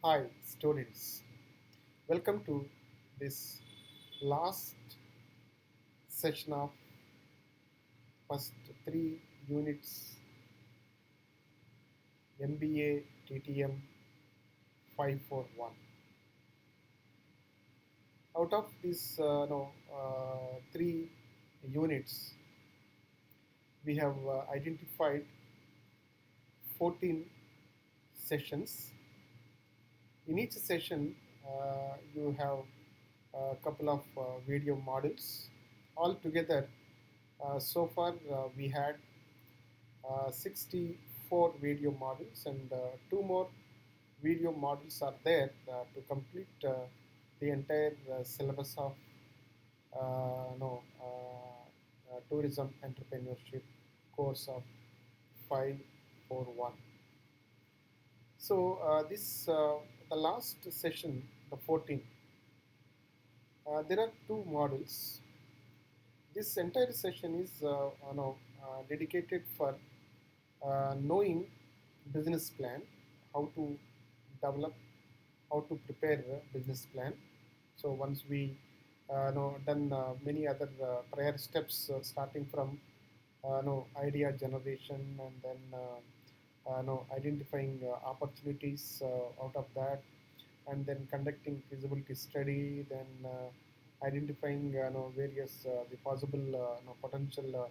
Hi, students. Welcome to this last session of first three units MBA TTM 541. Out of these three units, we have identified 14 sessions. In each session, you have a couple of video models. Altogether, so far we had 64 video models and two more video models are there to complete the entire syllabus of tourism entrepreneurship course of 541. So this the last session, the 14. There are two models. This entire session is dedicated for knowing business plan, how to develop, how to prepare a business plan. So once we done many other prior steps, starting from idea generation and then identifying opportunities out of that, and then conducting feasibility study, then identifying various the possible potential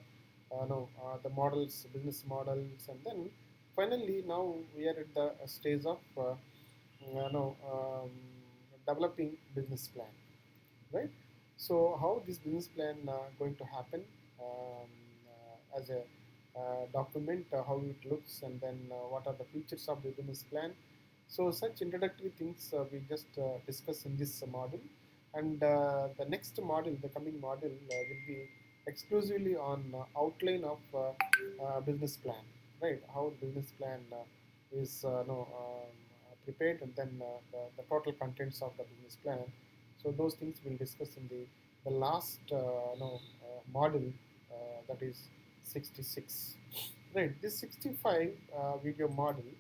the models, business models, and then finally now we are at the stage of developing business plan, right? So how this business plan going to happen as a document, how it looks, and then what are the features of the business plan. So such introductory things we just discuss in this module, and the next module, the coming module, will be exclusively on outline of business plan, right? How business plan is prepared, and then the total contents of the business plan. So those things we'll discuss in the last module, that is 66. Right. This 65 video module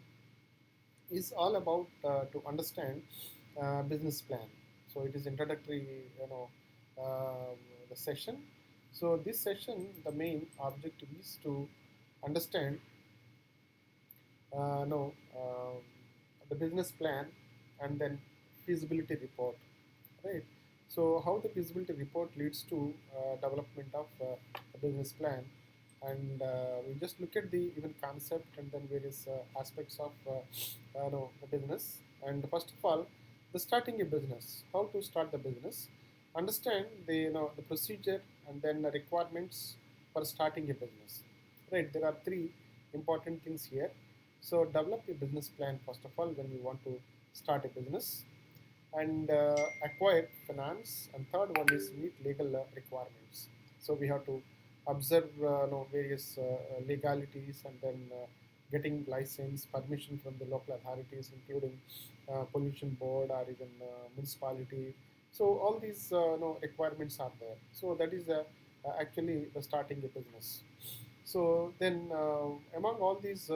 is all about to understand business plan. So it is introductory, uh, the session. So this session, the main objective is to understand no the business plan and then feasibility report, right? So how the feasibility report leads to development of a business plan, and we just look at the even concept and then various aspects of the business. And first of all, the starting a business, how to start the business, understand the the procedure and then the requirements for starting a business, right? There are three important things here. So develop a business plan first of all when you want to start a business, and acquire finance, and third one is meet legal requirements. So we have to observe various legalities, and then getting license permission from the local authorities, including pollution board or even municipality. So all these requirements are there. So that is actually the starting a business. So then among all these,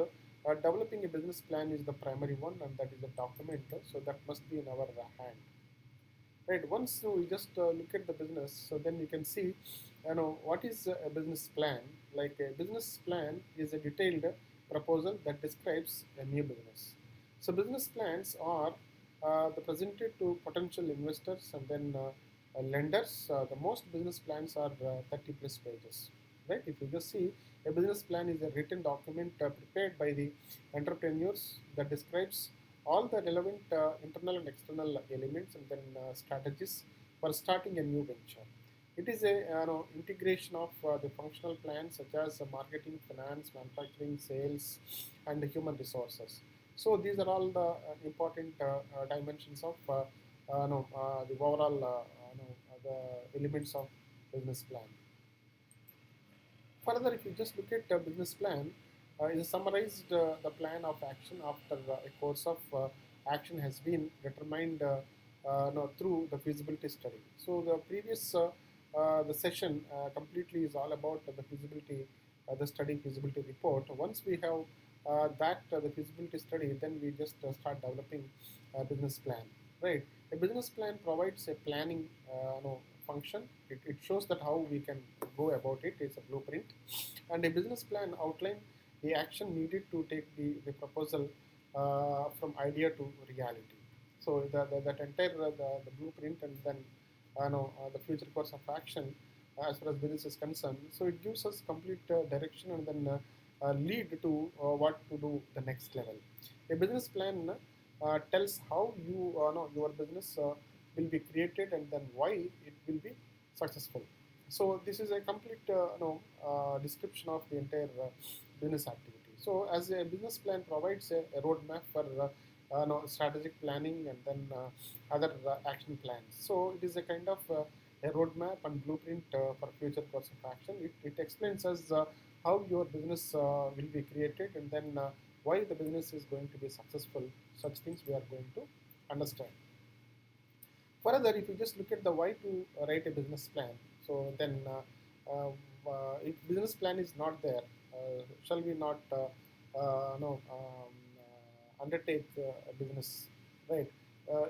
developing a business plan is the primary one, and that is a document. So that must be in our hand. Right. Once we just look at the business, so then you can see, what is a business plan. Like a business plan is a detailed proposal that describes a new business. So business plans are the presented to potential investors and then lenders. The most business plans are 30 plus pages, right? If you just see, a business plan is a written document prepared by the entrepreneurs that describes all the relevant internal and external elements and then strategies for starting a new venture. It is a integration of the functional plans such as marketing, finance, manufacturing, sales, and human resources. So these are all the important dimensions of the overall the elements of business plan. Further, if you just look at business plan, it is summarized the plan of action after a course of action has been determined through the feasibility study. So the previous the session completely is all about the feasibility, the study feasibility report. Once we have the feasibility study, then we just start developing a business plan, right? A business plan provides a planning function. It shows that how we can go about it. It's a blueprint, and a business plan outline the action needed to take the proposal from idea to reality. So that entire the blueprint, and then the future course of action as far as business is concerned. So it gives us complete direction, and then lead to what to do the next level. A business plan tells how your business will be created, and then why it will be successful. So this is a complete description of the entire business activity. So as a business plan provides a roadmap for strategic planning, and then other action plans. So it is a kind of a roadmap and blueprint for future course of action. It explains us how your business will be created, and then why the business is going to be successful. Such things we are going to understand. Further, if you just look at the why to write a business plan, so then if business plan is not there, shall we not no, undertake a business, right?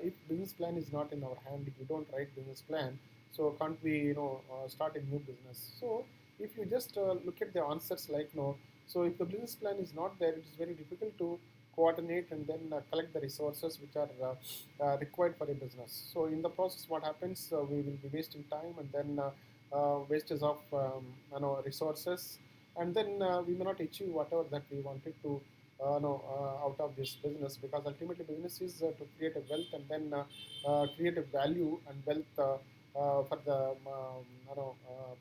If business plan is not in our hand, if we don't write business plan, so can't we start a new business? So if you just look at the answers like no, so if the business plan is not there, it is very difficult to coordinate and then collect the resources which are required for a business. So in the process, what happens? We will be wasting time, and then wastage of resources, and then we may not achieve whatever that we wanted to out of this business, because ultimately business is to create a wealth, and then create a value and wealth for the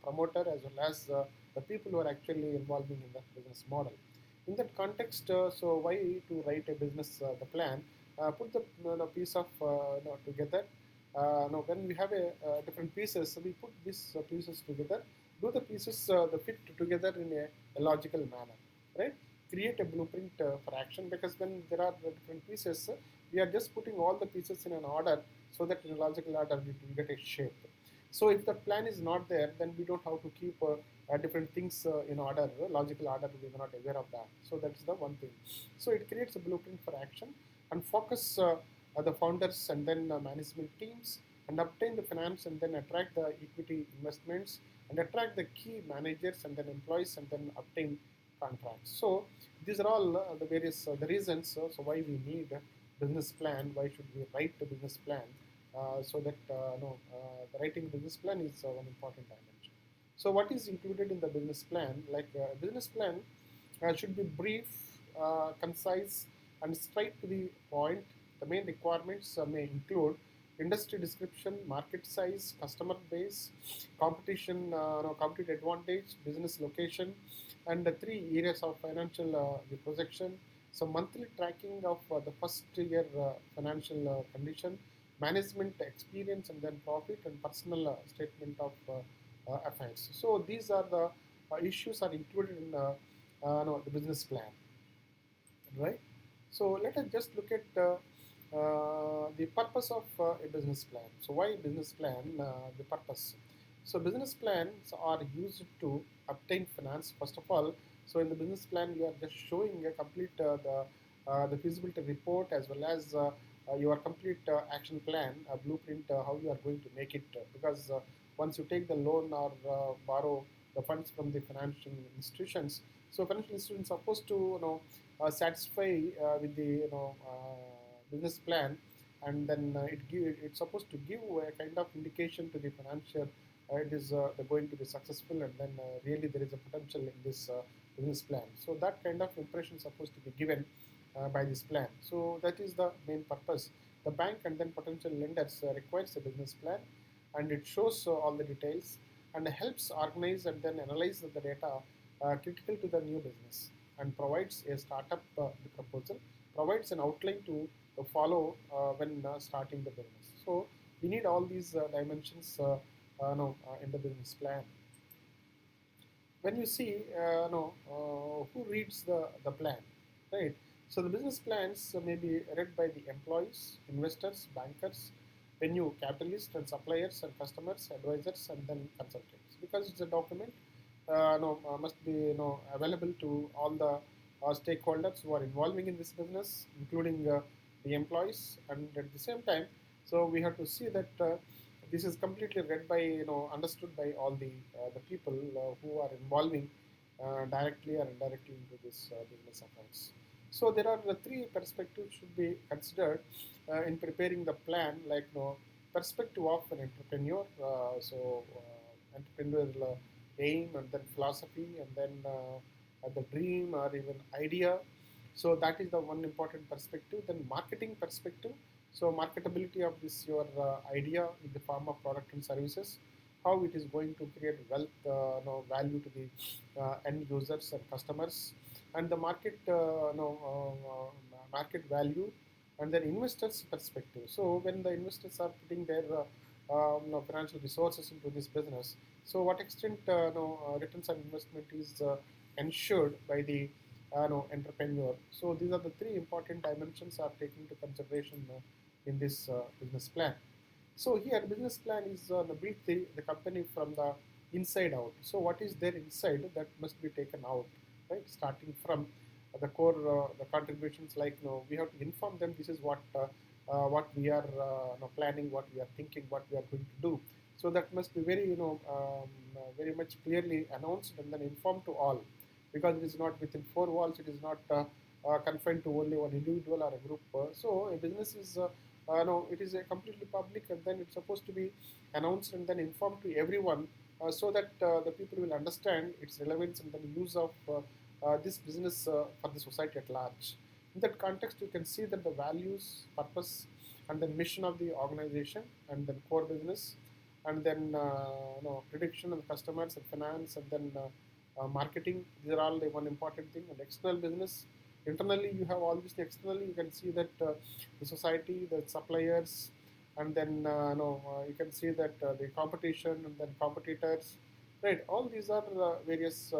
promoter, as well as the people who are actually involving in that business model. In that context, so why to write a business the plan? Put the piece of together. When we have a different pieces, so we put these pieces together. Do the pieces the fit together in a logical manner, right? Create a blueprint for action, because when there are different pieces, we are just putting all the pieces in an order, so that in a logical order we will get a shape. So if the plan is not there, then we don't have to keep different things in order, logical order. We are not aware of that. So that's the one thing. So it creates a blueprint for action, and focus the founders and then management teams, and obtain the finance, and then attract the equity investments, and attract the key managers and then employees, and then obtain contracts. So these are all the various the reasons. So why we need a business plan? Why should we write the business plan? So that the writing business plan is one important dimension. So what is included in the business plan? Like business plan should be brief, concise, and straight to the point. The main requirements may include industry description, market size, customer base, competition, competitive advantage, business location, and the three areas of financial the projection. So monthly tracking of the first year financial condition, management experience, and then profit and personal statement of affairs. So these are the issues are included in the business plan, right? So let us just look at the purpose of a business plan. So why business plan? The purpose. So business plans are used to obtain finance. First of all, so in the business plan, you are just showing a complete the feasibility report, as well as your complete action plan, a blueprint, how you are going to make it. Because once you take the loan or borrow the funds from the financial institutions, so financial institutions are supposed to satisfy with the business plan, and then it's supposed to give a kind of indication to the financial it is going to be successful, and then really there is a potential in this business plan. So that kind of impression is supposed to be given by this plan. So that is the main purpose. The bank and then potential lenders requires a business plan, and it shows all the details, and helps organize and then analyze the data critical to the new business, and provides a startup proposal, provides an outline to follow when starting the business. So we need all these dimensions in the business plan. When you see who reads the plan, right? So the business plans may be read by the employees, investors, bankers, venue capitalists, and suppliers, and customers, advisors, and then consultants, because it's a document must be available to all the stakeholders who are involving in this business, including the employees, and at the same time, so we have to see that this is completely read by, understood by all the people who are involving directly or indirectly into this business accounts. So there are three perspectives should be considered in preparing the plan, like, perspective of an entrepreneur, entrepreneurial aim, and then philosophy, and then the dream or even idea. So that is the one important perspective. Then marketing perspective. So marketability of this your idea in the form of product and services, how it is going to create wealth, value to the end users and customers, and the market, market value, and then investors' perspective. So when the investors are putting their financial resources into this business, so what extent returns on investment is ensured by the entrepreneur. So these are the three important dimensions are taken into consideration in this business plan. So here business plan is build the company from the inside out. So what is there inside that must be taken out, right? Starting from the core, the contributions, like, we have to inform them this is what we are planning, what we are thinking, what we are going to do. So that must be very, very much clearly announced and then informed to all, because it is not within four walls. It is not confined to only one individual or a group. So a business is no, it is a completely public, and then it's supposed to be announced and then informed to everyone, so that the people will understand its relevance and then use of this business for the society at large. In that context, you can see that the values, purpose, and the mission of the organization, and then core business, and then prediction of customers and finance, and then marketing. These are all the one important thing. And external business, internally you have all this. Externally, you can see that the society, the suppliers, and then you can see that the competition and then competitors, right? All these are various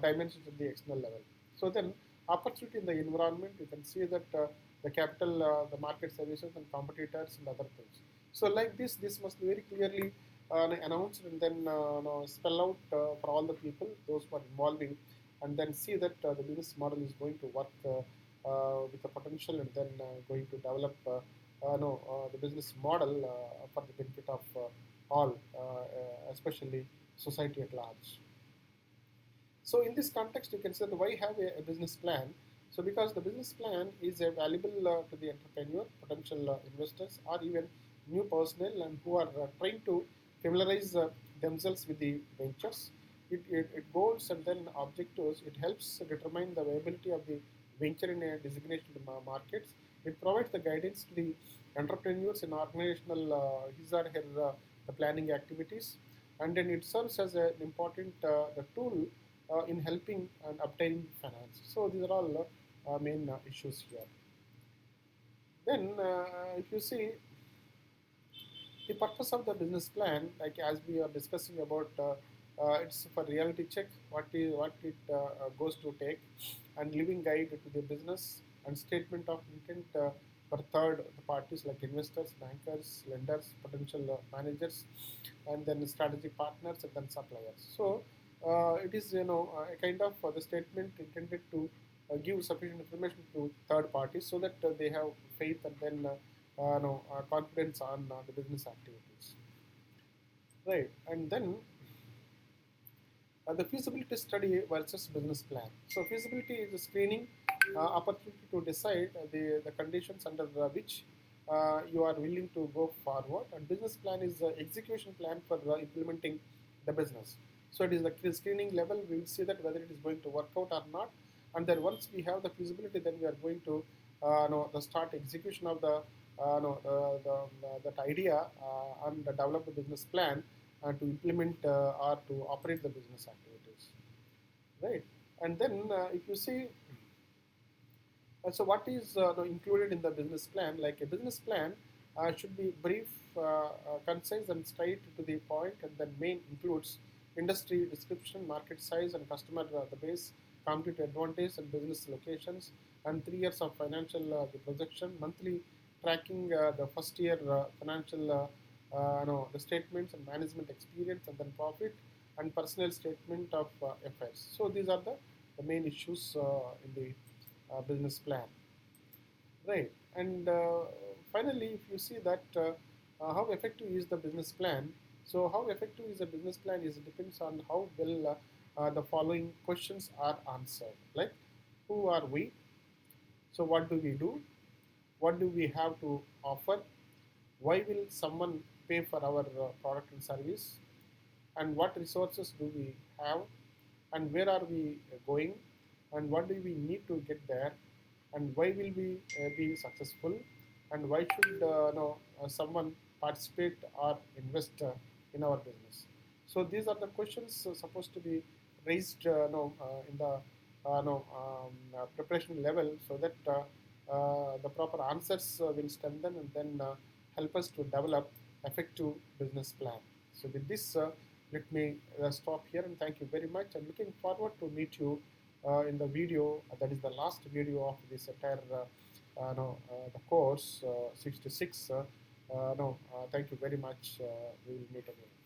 dimensions at the external level. So then opportunity in the environment, you can see that the capital, the market services and competitors and other things. So like this must be very clearly announced and then spell out for all the people, those who are involving, and then see that the business model is going to work with the potential, and then going to develop the business model for the benefit of all, especially society at large. So in this context, you can say that why have a business plan? So because the business plan is valuable to the entrepreneur, potential investors, or even new personnel, and who are trying to familiarize themselves with the ventures. It goals and then objectives. It helps determine the viability of the venture in a designated markets. It provides the guidance to the entrepreneurs in organizational his or her the planning activities, and then it serves as an important the tool in helping and obtaining finance. So these are all main issues here. Then, if you see the purpose of the business plan, like as we are discussing about, it's for reality check what it goes to take, and living guide to the business, and statement of intent for third parties like investors, bankers, lenders, potential managers, and then strategic partners, and then suppliers. So it is, a kind of the statement intended to give sufficient information to third parties, so that they have faith and then confidence on the business activities, right? And then the feasibility study versus business plan. So feasibility is a screening opportunity to decide the conditions under which you are willing to go forward, and business plan is the execution plan for implementing the business. So it is the screening level. We will see that whether it is going to work out or not, and then once we have the feasibility, then we are going to the start execution of the that idea and develop the business plan to implement or to operate the business activities, right? And then if you see, so what is included in the business plan? Like a business plan should be brief, concise, and straight to the point, and then main includes industry description, market size, and customer the base, competitive advantage, and business locations, and 3 years of financial the projection, monthly tracking, the first year financial the statements and management experience, and then profit and personal statement of affairs. So these are the the main issues in the business plan, right? And finally, if you see that how effective is the business plan, so how effective is a business plan is depends on how well the following questions are answered, like who are we, so what do we do, what do we have to offer, why will someone pay for our product and service, and what resources do we have, and where are we going, and what do we need to get there, and why will we be successful, and why should someone participate or invest in our business. So these are the questions supposed to be raised in the preparation level, so that the proper answers will strengthen and then help us to develop effective business plan. So with this, let me stop here and thank you very much. I'm looking forward to meet you in the video. That is the last video of this entire the course 6 to 6. Thank you very much. We will meet again.